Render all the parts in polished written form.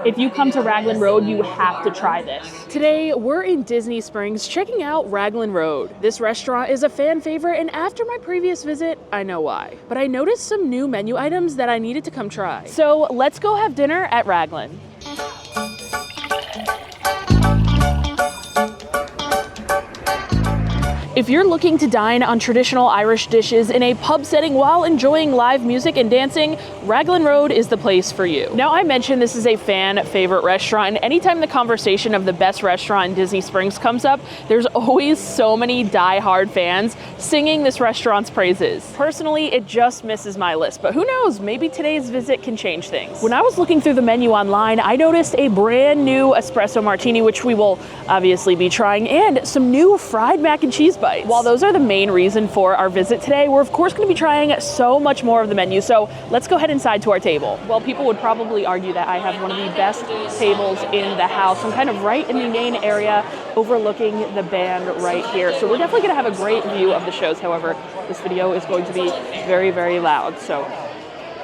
If you come to Raglan Road, you have to try this. Today, we're in Disney Springs checking out Raglan Road. This restaurant is a fan favorite, and after my previous visit, I know why. But I noticed some new menu items that I needed to come try. So let's go have dinner at Raglan. If you're looking to dine on traditional Irish dishes in a pub setting while enjoying live music and dancing, Raglan Road is the place for you. Now, I mentioned this is a fan favorite restaurant, and anytime the conversation of the best restaurant in Disney Springs comes up, there's always so many die-hard fans singing this restaurant's praises. Personally, it just misses my list, but who knows, maybe today's visit can change things. When I was looking through the menu online, I noticed a brand new Espresso Martini, which we will obviously be trying, and some new fried mac and cheese bites. While those are the main reason for our visit today, we're of course going to be trying so much more of the menu, so let's go head inside to our table. Well, people would probably argue that I have one of the best tables in the house. I'm kind of right in the main area, overlooking the band right here. So we're definitely going to have a great view of the shows. However, this video is going to be very, very loud, so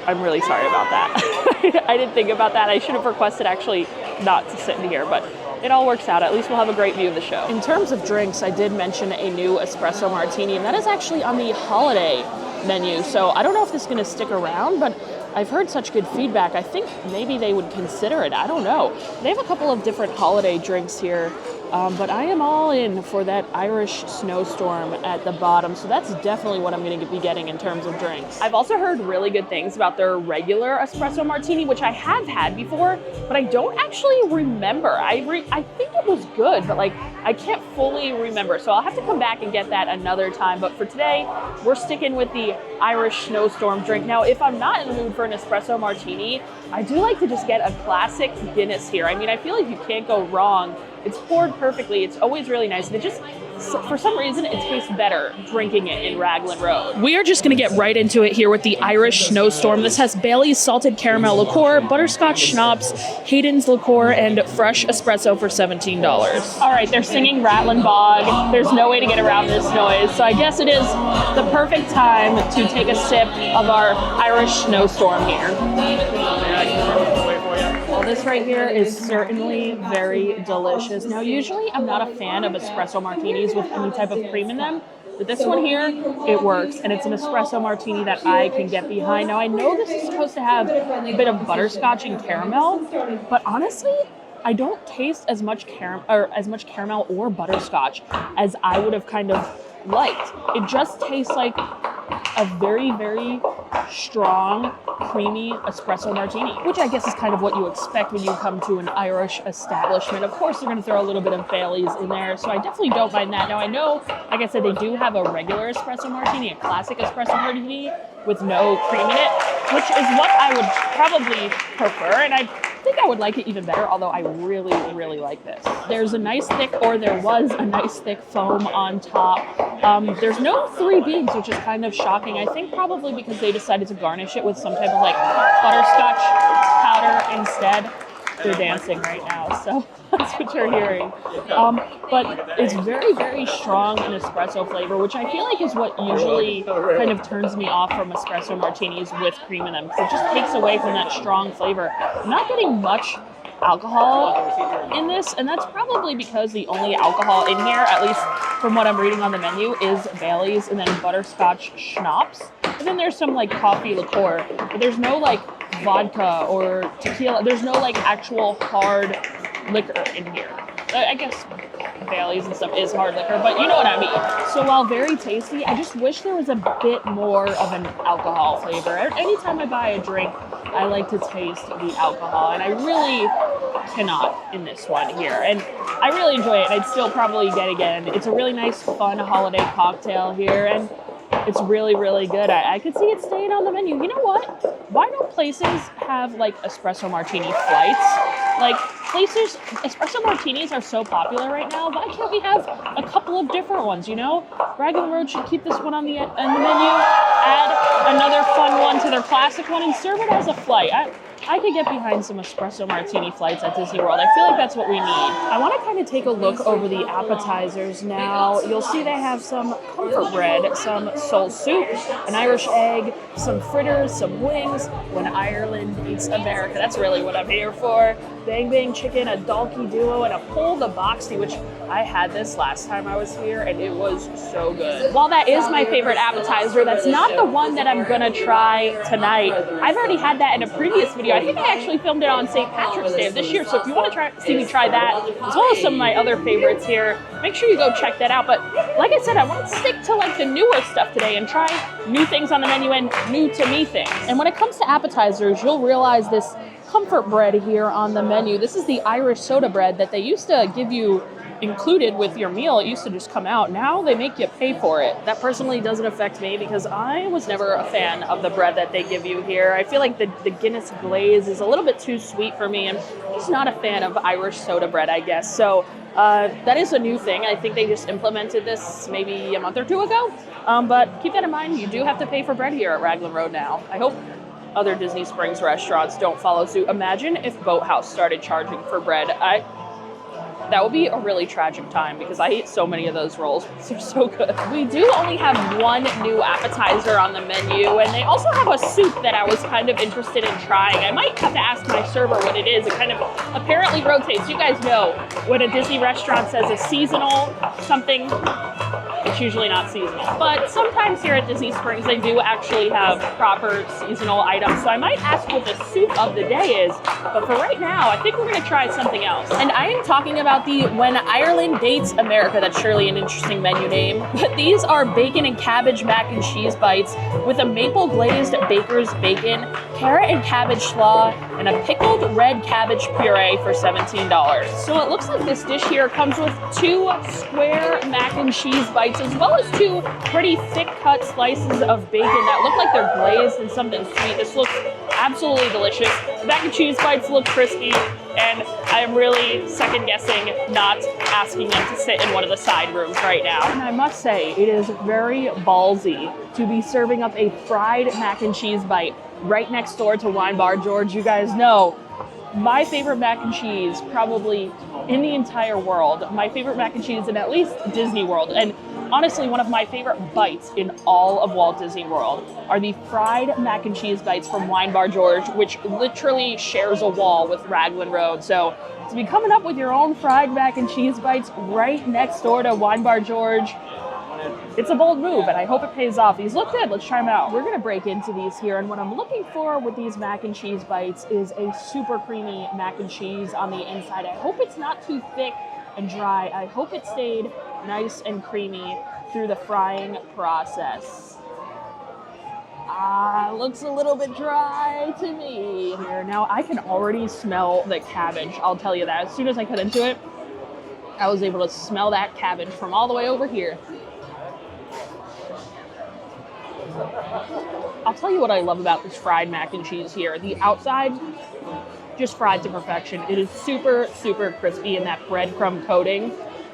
I'm really sorry about that. I didn't think about that. I should have requested actually not to sit in here, but it all works out. At least we'll have a great view of the show. In terms of drinks, I did mention a new Espresso Martini, and that is actually on the holiday menu. So I don't know if this is going to stick around, but I've heard such good feedback. I think maybe they would consider it. I don't know. They have a couple of different holiday drinks here, but I am all in for that Irish snowstorm at the bottom. So that's definitely what I'm going to be getting in terms of drinks. I've also heard really good things about their regular Espresso Martini, which I have had before, but I don't actually remember. I think it was good, but like I can't fully remember. So I'll have to come back and get that another time. But for today, we're sticking with the Irish snowstorm drink. Now, if I'm not in the mood for an Espresso Martini, I do like to just get a classic Guinness here. I mean, I feel like you can't go wrong. It's poured perfectly. It's always really nice. And it just, for some reason, it tastes better drinking it in Raglan Road. We are just going to get right into it here with the Irish Snowstorm. This has Bailey's salted caramel liqueur, butterscotch schnapps, Hayden's liqueur, and fresh espresso for $17. All right, they're singing Rattling Bog. There's no way to get around this noise. So I guess it is the perfect time to take a sip of our Irish Snowstorm here. Well, this right here is certainly very delicious. Now, usually I'm not a fan of espresso martinis with any type of cream in them, but this one here, it works, and it's an espresso martini that I can get behind. Now, I know this is supposed to have a bit of butterscotch and caramel, but honestly, I don't taste as much caramel or butterscotch as I would have kind of liked. It just tastes like a very, very strong, creamy espresso martini, which I guess is kind of what you expect when you come to an Irish establishment. Of course, they're going to throw a little bit of Bailey's in there, so I definitely don't mind that. Now, I know, like I said, they do have a regular espresso martini, a classic espresso martini with no cream in it, which is what I would probably prefer, and I think I would like it even better, although I really, really like this. There was a nice thick foam on top. There's no three beans, which is kind of shocking. I think probably because they decided to garnish it with some type of like butterscotch powder instead. They're dancing right now, so that's what you're hearing. But it's very, very strong in espresso flavor, which I feel like is what usually kind of turns me off from espresso martinis with cream in them, because it just takes away from that strong flavor. I'm not getting much alcohol in this, and that's probably because the only alcohol in here, at least from what I'm reading on the menu, is Bailey's and then butterscotch schnapps. And then there's some like coffee liqueur, but there's no like vodka or tequila. There's no like actual hard liquor in here. I guess Bailey's and stuff is hard liquor, but you know what I mean. So while very tasty, I just wish there was a bit more of an alcohol flavor. Anytime I buy a drink, I like to taste the alcohol, and I really cannot in this one here. And I really enjoy it. I'd still probably get again. It's a really nice, fun holiday cocktail here, and it's really, really good. I could see it staying on the menu. You know what? Why don't places have like espresso martini flights? Like places, espresso martinis are so popular right now. Why can't we have a couple of different ones, you know? Raglan Road should keep this one on the menu, add another fun one to their classic one, and serve it as a flight. I could get behind some espresso martini flights at Disney World. I feel like that's what we need. I want to kind of take a look over the appetizers now. You'll see they have some comfort bread, some soul soup, an Irish egg, some fritters, some wings. When Ireland meets America, that's really what I'm here for. Bang Bang Chicken, a Dalkey Duo, and a Pull the Boxty, which I had this last time I was here, and it was so good. While that is my favorite appetizer, that's not the one that I'm gonna try tonight. I've already had that in a previous video. I think I actually filmed it on St. Patrick's Day of this year, so if you want to see me try that, as well as some of my other favorites here, make sure you go check that out. But like I said, I want to stick to like the newer stuff today and try new things on the menu and new to me things. And when it comes to appetizers, you'll realize this comfort bread here on the menu. This is the Irish soda bread that they used to give you included with your meal. It used to just come out. Now they make you pay for it. That personally doesn't affect me because I was never a fan of the bread that they give you here. I feel like the Guinness glaze is a little bit too sweet for me. I'm just not a fan of Irish soda bread, I guess. So that is a new thing. I think they just implemented this maybe a month or two ago. But keep that in mind. You do have to pay for bread here at Raglan Road now. I hope other Disney Springs restaurants don't follow suit. Imagine if Boathouse started charging for bread. That would be a really tragic time because I eat so many of those rolls. They're so good. We do only have one new appetizer on the menu, and they also have a soup that I was kind of interested in trying. I might have to ask my server what it is. It kind of apparently rotates. You guys know when a Disney restaurant says a seasonal something, it's usually not seasonal. But sometimes here at Disney Springs, they do actually have proper seasonal items. So I might ask what the soup of the day is. But for right now, I think we're going to try something else. And I am talking about the When Ireland Dates America. That's surely an interesting menu name. But these are bacon and cabbage mac and cheese bites with a maple glazed baker's bacon, carrot and cabbage slaw, and a pickled red cabbage puree for $17. So it looks like this dish here comes with 2 square mac and cheese bites as well as 2 pretty thick cut slices of bacon that look like they're glazed in something sweet. This looks absolutely delicious. The mac and cheese bites look crispy, and I am really second guessing not asking them to sit in one of the side rooms right now. And I must say, it is very ballsy to be serving up a fried mac and cheese bite right next door to Wine Bar George. You guys know my favorite mac and cheese probably in the entire world. My favorite mac and cheese in at least Disney World. And honestly, one of my favorite bites in all of Walt Disney World are the fried mac and cheese bites from Wine Bar George, which literally shares a wall with Raglan Road. So to be coming up with your own fried mac and cheese bites right next door to Wine Bar George, it's a bold move, and I hope it pays off. These look good. Let's try them out. We're going to break into these here, and what I'm looking for with these mac and cheese bites is a super creamy mac and cheese on the inside. I hope it's not too thick and dry. I hope it stayed nice and creamy through the frying process. Looks a little bit dry to me here. Now I can already smell the cabbage. I'll tell you that. As soon as I cut into it, I was able to smell that cabbage from all the way over here. I'll tell you what I love about this fried mac and cheese here. The outside, just fried to perfection. It is super, super crispy in that breadcrumb coating.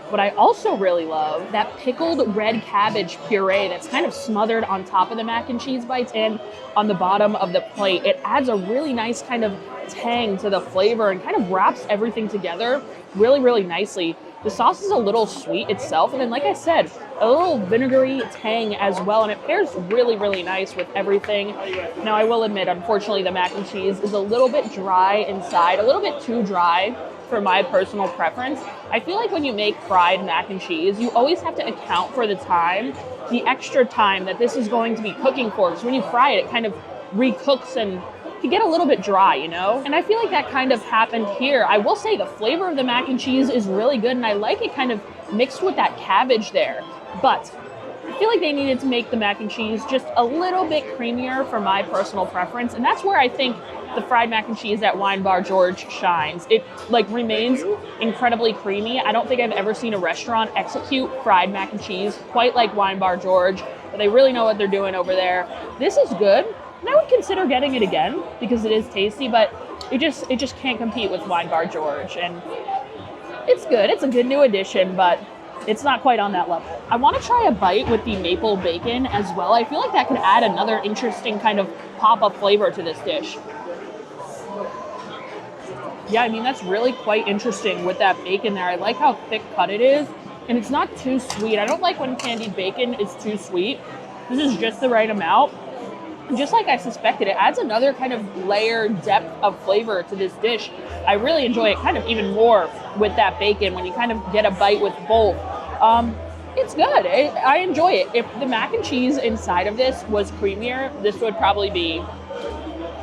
What I also really love, that pickled red cabbage puree that's kind of smothered on top of the mac and cheese bites and on the bottom of the plate. It adds a really nice kind of tang to the flavor and kind of wraps everything together really, really nicely. The sauce is a little sweet itself, and then like I said, a little vinegary tang as well, and it pairs really, really nice with everything. Now I will admit, unfortunately, the mac and cheese is a little bit dry inside, a little bit too dry for my personal preference. I feel like when you make fried mac and cheese, you always have to account for the time, the extra time that this is going to be cooking for, because when you fry it, it kind of recooks and can get a little bit dry, you know? And I feel like that kind of happened here. I will say the flavor of the mac and cheese is really good, and I like it kind of mixed with that cabbage there. But I feel like they needed to make the mac and cheese just a little bit creamier for my personal preference, and that's where I think the fried mac and cheese at Wine Bar George shines. It like remains incredibly creamy. I don't think I've ever seen a restaurant execute fried mac and cheese quite like Wine Bar George, but they really know what they're doing over there. This is good. And I would consider getting it again because it is tasty, but it just can't compete with Wine Bar George. And it's good. It's a good new addition, but it's not quite on that level. I want to try a bite with the maple bacon as well. I feel like that could add another interesting kind of pop-up flavor to this dish. Yeah, I mean, that's really quite interesting with that bacon there. I like how thick cut it is, and it's not too sweet. I don't like when candied bacon is too sweet. This is just the right amount. Just like I suspected, it adds another kind of layer, depth of flavor to this dish. I really enjoy it kind of even more with that bacon when you kind of get a bite with both. It's good. I enjoy it. If the mac and cheese inside of this was creamier, this would probably be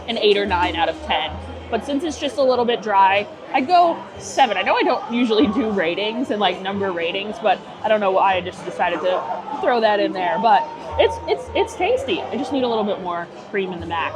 an 8 or 9 out of 10. But since it's just a little bit dry, I'd go 7. I know I don't usually do ratings and like number ratings, but I don't know why I just decided to throw that in there. But it's tasty. I just need a little bit more cream in the mac.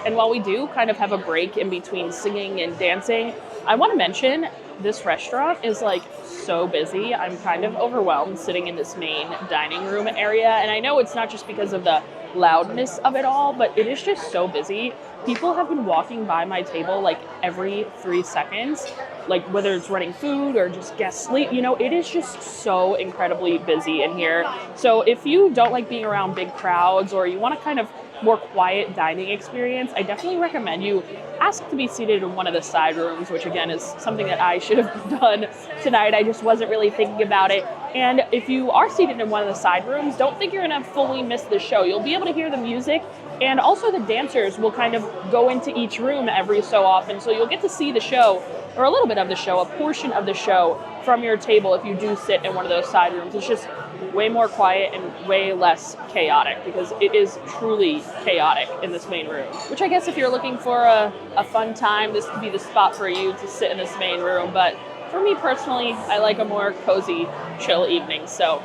And while we do kind of have a break in between singing and dancing, I want to mention this restaurant is like so busy. I'm kind of overwhelmed sitting in this main dining room area. And I know it's not just because of the loudness of it all, but it is just so busy. People have been walking by my table like every 3 seconds, like whether it's running food or just guests sleep, you know, it is just so incredibly busy in here. So if you don't like being around big crowds or you want to kind of more quiet dining experience, I definitely recommend you ask to be seated in one of the side rooms, which again is something that I should have done tonight. I just wasn't really thinking about it. And if you are seated in one of the side rooms, don't think you're going to fully miss the show. You'll be able to hear the music, and also the dancers will kind of go into each room every so often. So you'll get to see the show, or a little bit of the show, a portion of the show from your table if you do sit in one of those side rooms. It's just way more quiet and way less chaotic, because it is truly chaotic in this main room. Which I guess if you're looking for a fun time, this could be the spot for you to sit in this main room. But for me personally, I like a more cozy, chill evening. So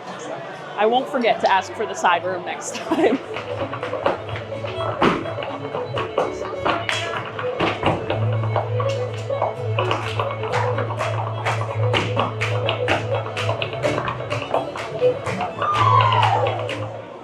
I won't forget to ask for the side room next time.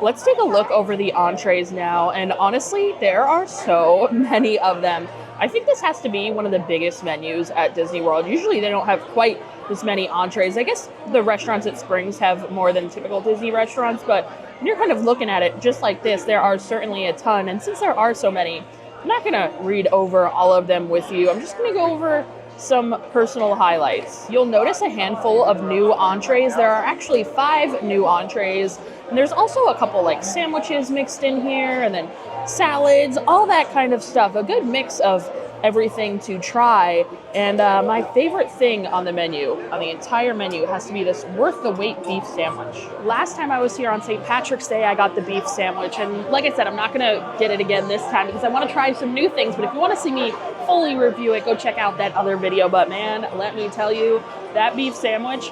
Let's take a look over the entrees now, and honestly, there are so many of them. I think this has to be one of the biggest menus at Disney World. Usually they don't have quite this many entrees. I guess the restaurants at Springs have more than typical Disney restaurants, but when you're kind of looking at it just like this, there are certainly a ton. And since there are so many, I'm not gonna read over all of them with you. I'm just gonna go over some personal highlights. You'll notice a handful of new entrees. There are actually 5 new entrees. And there's also a couple like sandwiches mixed in here, and then salads, all that kind of stuff. A good mix of everything to try. And my favorite thing on the menu, on the entire menu, has to be this worth the wait beef sandwich. Last time I was here on St. Patrick's Day, I got the beef sandwich. And like I said, I'm not gonna get it again this time because I wanna try some new things. But if you wanna see me fully review it, go check out that other video. But man, let me tell you, that beef sandwich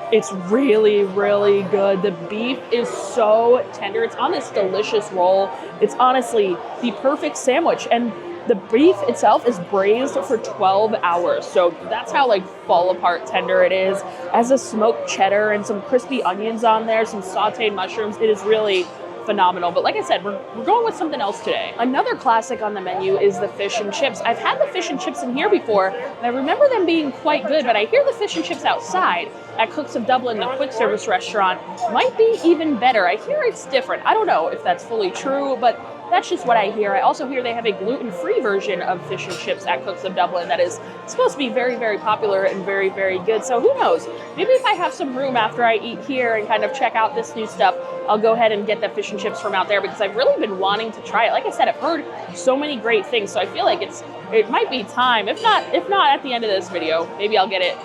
it's really, really good. The beef is so tender. It's on this delicious roll. It's honestly the perfect sandwich. And the beef itself is braised for 12 hours. So that's how like fall apart tender it is. As a smoked cheddar and some crispy onions on there, some sauteed mushrooms. It is really phenomenal. But like I said, we're going with something else today. Another classic on the menu is the fish and chips. I've had the fish and chips in here before, and I remember them being quite good, but I hear the fish and chips outside at Cooks of Dublin, the quick service restaurant, might be even better. I hear it's different. I don't know if that's fully true, but that's just what I hear. I also hear they have a gluten-free version of fish and chips at Cooks of Dublin that is supposed to be very, very popular and very, very good. So who knows? Maybe if I have some room after I eat here and kind of check out this new stuff, I'll go ahead and get the fish and chips from out there because I've really been wanting to try it. Like I said, I've heard so many great things, so I feel like it might be time. If not at the end of this video, maybe I'll get it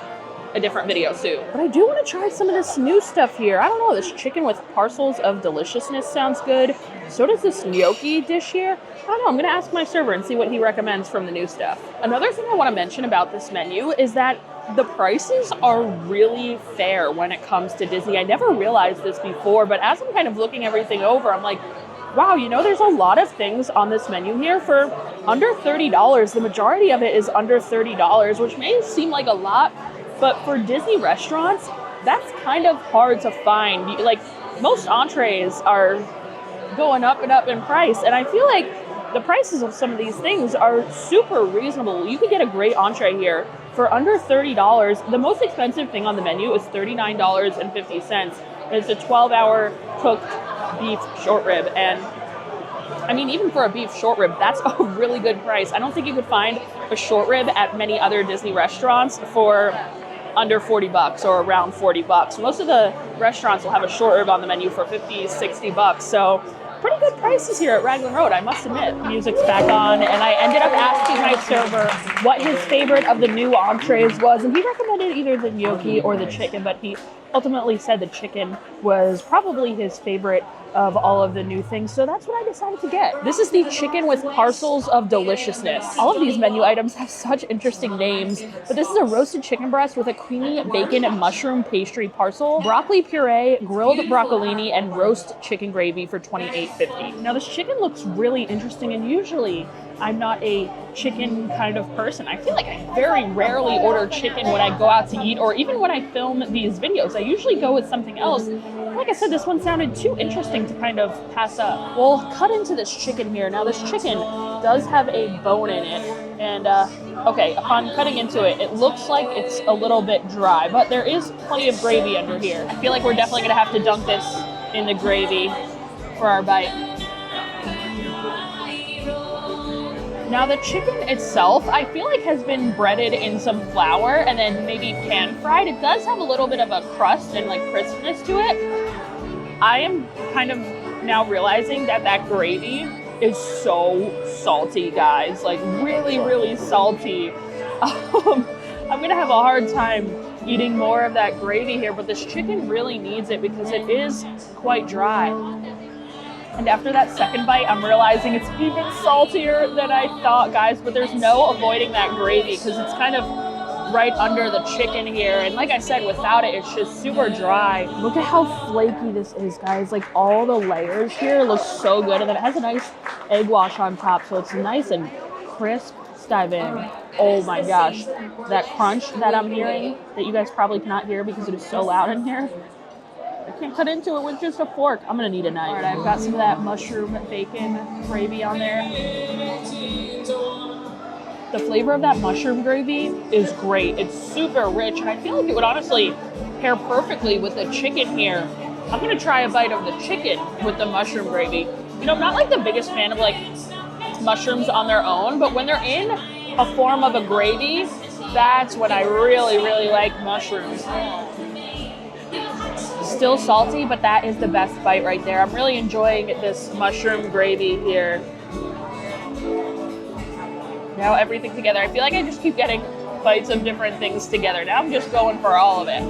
a different video soon. But I do want to try some of this new stuff here. I don't know, this chicken with parcels of deliciousness sounds good. So does this gnocchi dish here. I don't know, I'm gonna ask my server and see what he recommends from the new stuff. Another thing I want to mention about this menu is that the prices are really fair when it comes to Disney. I never realized this before, but as I'm kind of looking everything over, I'm like, wow, you know, there's a lot of things on this menu here for under $30. The majority of it is under $30, which may seem like a lot, but for Disney restaurants, that's kind of hard to find. Like, most entrees are going up and up in price, and I feel like the prices of some of these things are super reasonable. You could get a great entree here for under $30. The most expensive thing on the menu is $39.50, and it's a 12-hour cooked beef short rib, and I mean, even for a beef short rib, that's a really good price. I don't think you could find a short rib at many other Disney restaurants for under 40 bucks or around 40 bucks. Most of the restaurants will have a short rib on the menu for 50, 60 bucks. So pretty good prices here at Raglan Road, I must admit. Music's back on, and I ended up asking my server what his favorite of the new entrees was, and he recommended either the gnocchi or the chicken, but he ultimately said the chicken was probably his favorite of all of the new things, so that's what I decided to get. This is the chicken with parcels of deliciousness. All of these menu items have such interesting names, but this is a roasted chicken breast with a creamy bacon and mushroom pastry parcel, broccoli puree, grilled broccolini, and roast chicken gravy for $28.50. Now this chicken looks really interesting, and usually I'm not a chicken kind of person. I feel like I very rarely order chicken when I go out to eat, or even when I film these videos. I usually go with something else. Like I said, this one sounded too interesting to kind of pass up. We'll cut into this chicken here. Now this chicken does have a bone in it, and okay, upon cutting into it, it looks like it's a little bit dry, but there is plenty of gravy under here. I feel like we're definitely gonna have to dunk this in the gravy for our bite. Now the chicken itself, I feel like has been breaded in some flour and then maybe pan fried. It does have a little bit of a crust and like crispness to it. I am kind of now realizing that that gravy is so salty, guys. Like really, really salty. I'm gonna have a hard time eating more of that gravy here, but this chicken really needs it because it is quite dry. And after that second bite, I'm realizing it's even saltier than I thought, guys, but there's no avoiding that gravy because it's kind of right under the chicken here. And like I said, without it, it's just super dry. Look at how flaky this is, guys. Like all the layers here look so good. And then it has a nice egg wash on top, so it's nice and crisp. Let's dive in. Oh my gosh. That crunch that I'm hearing, that you guys probably cannot hear because it is so loud in here. I can't cut into it with just a fork. I'm gonna need a knife. All right, I've got some of that mushroom bacon gravy on there. The flavor of that mushroom gravy is great. It's super rich, and I feel like it would honestly pair perfectly with the chicken here. I'm gonna try a bite of the chicken with the mushroom gravy. You know, I'm not like the biggest fan of like mushrooms on their own, but when they're in a form of a gravy, that's when I really, really like mushrooms. Still salty, but that is the best bite right there. I'm really enjoying this mushroom gravy here. Now everything together. I feel like I just keep getting bites of different things together. Now I'm just going for all of it.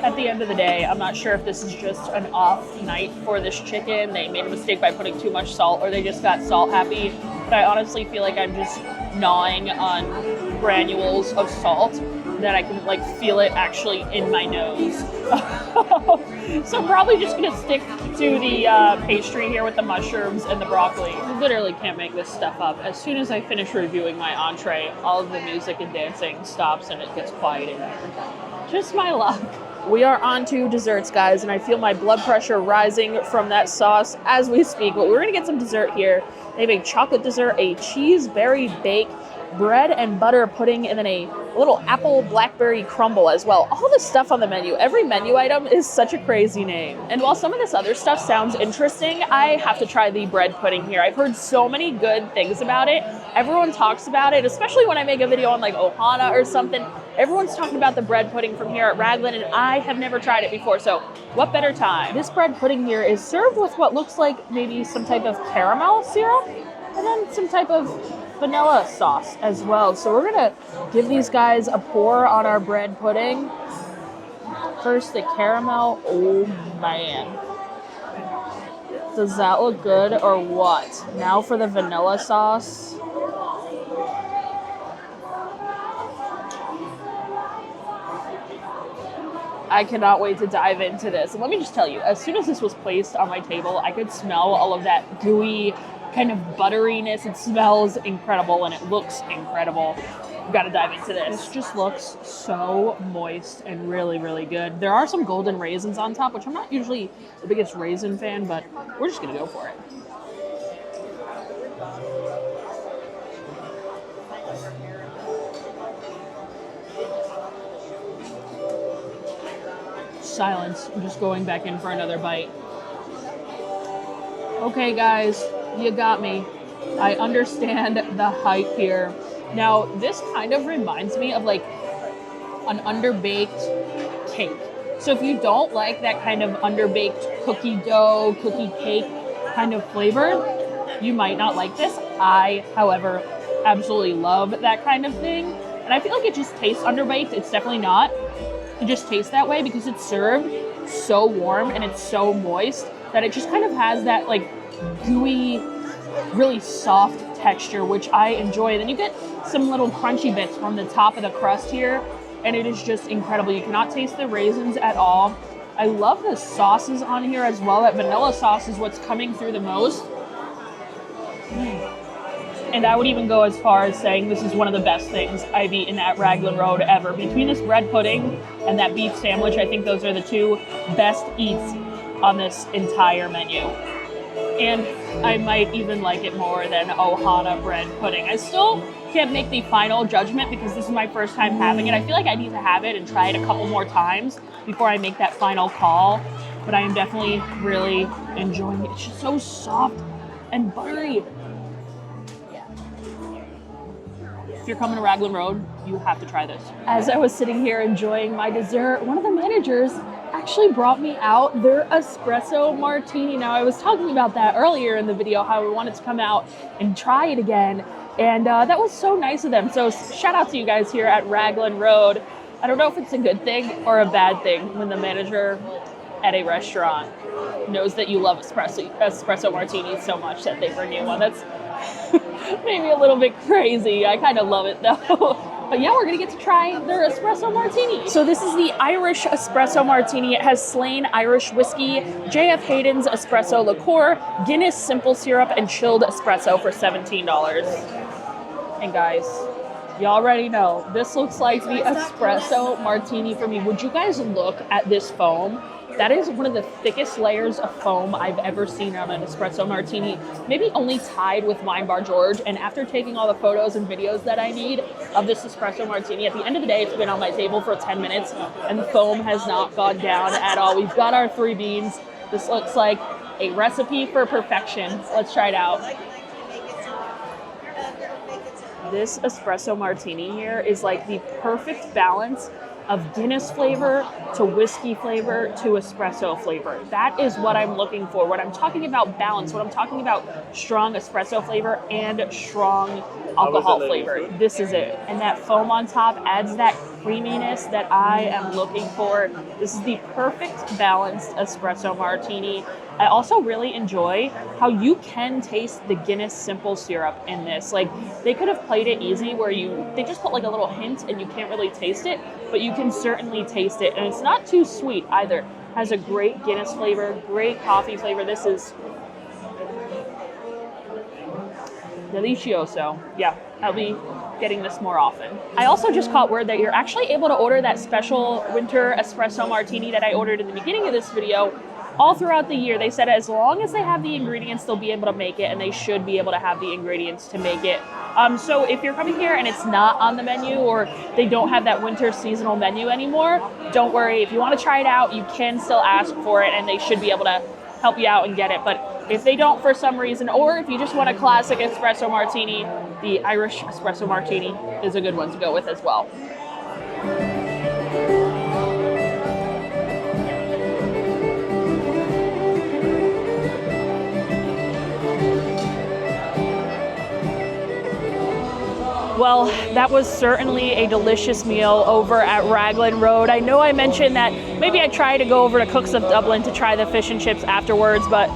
At the end of the day, I'm not sure if this is just an off night for this chicken. They made a mistake by putting too much salt, or they just got salt happy. But I honestly feel like I'm just gnawing on granules of salt that I can like feel it actually in my nose. So I'm probably just gonna stick to the pastry here with the mushrooms and the broccoli. I literally can't make this stuff up. As soon as I finish reviewing my entree, all of the music and dancing stops and it gets quiet in here. Just my luck. We are on to desserts, guys, and I feel my blood pressure rising from that sauce as we speak. But we're gonna get some dessert here. They have a chocolate dessert, a cheese berry bake, bread and butter pudding, and then a little apple blackberry crumble as well. All the stuff on the menu, every menu item is such a crazy name. And while some of this other stuff sounds interesting, I have to try the bread pudding here. I've heard so many good things about it. Everyone talks about it, especially when I make a video on like Ohana or something. Everyone's talking about the bread pudding from here at Raglan, and I have never tried it before, so what better time? This bread pudding here is served with what looks like maybe some type of caramel syrup, and then some type of vanilla sauce as well. So we're gonna give these guys a pour on our bread pudding. First the caramel, oh man. Does that look good or what? Now for the vanilla sauce. I cannot wait to dive into this. And let me just tell you, as soon as this was placed on my table, I could smell all of that gooey kind of butteriness. It smells incredible and it looks incredible. We've got to dive into this. This just looks so moist and really, really good. There are some golden raisins on top, which I'm not usually the biggest raisin fan, but we're just gonna go for it. Silence. I'm just going back in for another bite. Okay, guys, you got me. I understand the hype here. Now, this kind of reminds me of like an underbaked cake. So if you don't like that kind of underbaked cookie dough, cookie cake kind of flavor, you might not like this. I, however, absolutely love that kind of thing. And I feel like it just tastes underbaked. It's definitely not. It just tastes that way because it's served so warm and it's so moist that it just kind of has that like gooey, really soft texture, which I enjoy. Then you get some little crunchy bits from the top of the crust here, and it is just incredible. You cannot taste the raisins at all. I love the sauces on here as well. That vanilla sauce is what's coming through the most. And I would even go as far as saying this is one of the best things I've eaten at Raglan Road ever. Between this bread pudding and that beef sandwich, I think those are the two best eats on this entire menu. And I might even like it more than Ohana bread pudding. I still can't make the final judgment because this is my first time having it. I feel like I need to have it and try it a couple more times before I make that final call. But I am definitely really enjoying it. It's just so soft and buttery. If you're coming to Raglan Road, you have to try this. As I was sitting here enjoying my dessert, one of the managers actually brought me out their Espresso Martini. Now, I was talking about that earlier in the video, how we wanted to come out and try it again. And that was so nice of them. So shout out to you guys here at Raglan Road. I don't know if it's a good thing or a bad thing when the manager at a restaurant knows that you love espresso martinis so much that they bring you one. That's maybe a little bit crazy. I kind of love it though. But yeah, we're gonna get to try their Espresso Martini. So this is the Irish Espresso Martini. It has Slain Irish whiskey, J.F. Hayden's espresso liqueur, Guinness simple syrup, and chilled espresso for $17. And guys, you already know, this looks like the Espresso Martini for me. Would you guys look at this foam? That is one of the thickest layers of foam I've ever seen on an Espresso Martini, maybe only tied with Wine Bar George. And after taking all the photos and videos that I need of this Espresso Martini, at the end of the day, it's been on my table for 10 minutes and the foam has not gone down at all. We've got our 3 beans. This looks like a recipe for perfection. Let's try it out. This Espresso Martini here is like the perfect balance of Guinness flavor to whiskey flavor to espresso flavor. That is what I'm looking for. When I'm talking about balance, when I'm talking about strong espresso flavor and strong alcohol flavor, this is it. And that foam on top adds that creaminess that I am looking for. This is the perfect balanced Espresso Martini. I also really enjoy how you can taste the Guinness simple syrup in this. Like, they could have played it easy where they just put like a little hint and you can't really taste it, but you can certainly taste it. And it's not too sweet either. It has a great Guinness flavor, great coffee flavor. This is delicioso. Yeah, I'll be getting this more often. I also just caught word that you're actually able to order that special winter espresso martini that I ordered in the beginning of this video all throughout the year. They said as long as they have the ingredients, they'll be able to make it, and they should be able to have the ingredients to make it. So if you're coming here and it's not on the menu or they don't have that winter seasonal menu anymore, don't worry. If you want to try it out, you can still ask for it and they should be able to help you out and get it. But if they don't for some reason, or if you just want a classic espresso martini, the Irish Espresso Martini is a good one to go with as well. Well, that was certainly a delicious meal over at Raglan Road. I know I mentioned that maybe I try to go over to Cooks of Dublin to try the fish and chips afterwards, but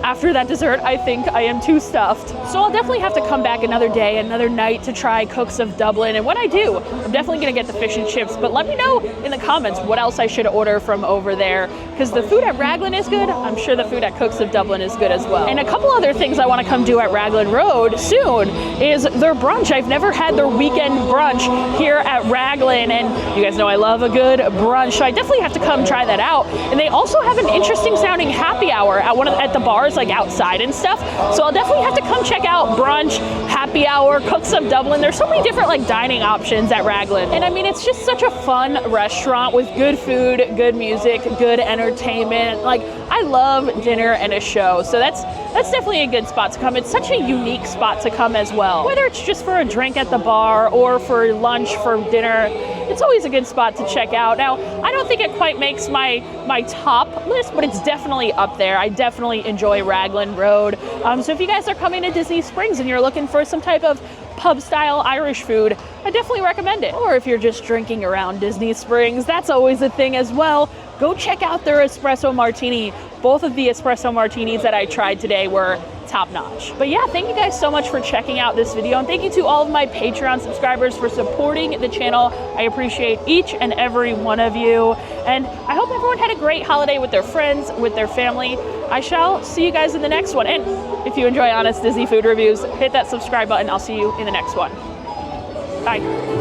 after that dessert, I think I am too stuffed. So I'll definitely have to come back another day, another night to try Cooks of Dublin. And when I do, I'm definitely gonna get the fish and chips, but let me know in the comments what else I should order from over there, because the food at Raglan is good. I'm sure the food at Cooks of Dublin is good as well. And a couple other things I wanna come do at Raglan Road soon is their brunch. I've never had their weekend brunch here at Raglan, and you guys know I love a good brunch, so I definitely have to come try that out. And they also have an interesting sounding happy hour at the bars like outside and stuff. So I'll definitely have to come check out brunch, happy hour, Cooks of Dublin. There's so many different like dining options at Raglan. And I mean, it's just such a fun restaurant with good food, good music, good entertainment. Like, I love dinner and a show. So that's definitely a good spot to come. It's such a unique spot to come as well. Whether it's just for a drink at the bar or for lunch, for dinner, it's always a good spot to check out. Now, I don't think it quite makes my top list, but it's definitely up there. I definitely enjoy Raglan Road. So if you guys are coming to Disney Springs and you're looking for some type of pub-style Irish food, I definitely recommend it. Or if you're just drinking around Disney Springs, that's always a thing as well. Go check out their Espresso Martini. Both of the Espresso Martinis that I tried today were top notch. But yeah, thank you guys so much for checking out this video, and thank you to all of my Patreon subscribers for supporting the channel. I appreciate each and every one of you, and I hope everyone had a great holiday with their friends, with their family. I shall see you guys in the next one, and if you enjoy honest Disney food reviews, hit that subscribe button. I'll see you in the next one. Bye.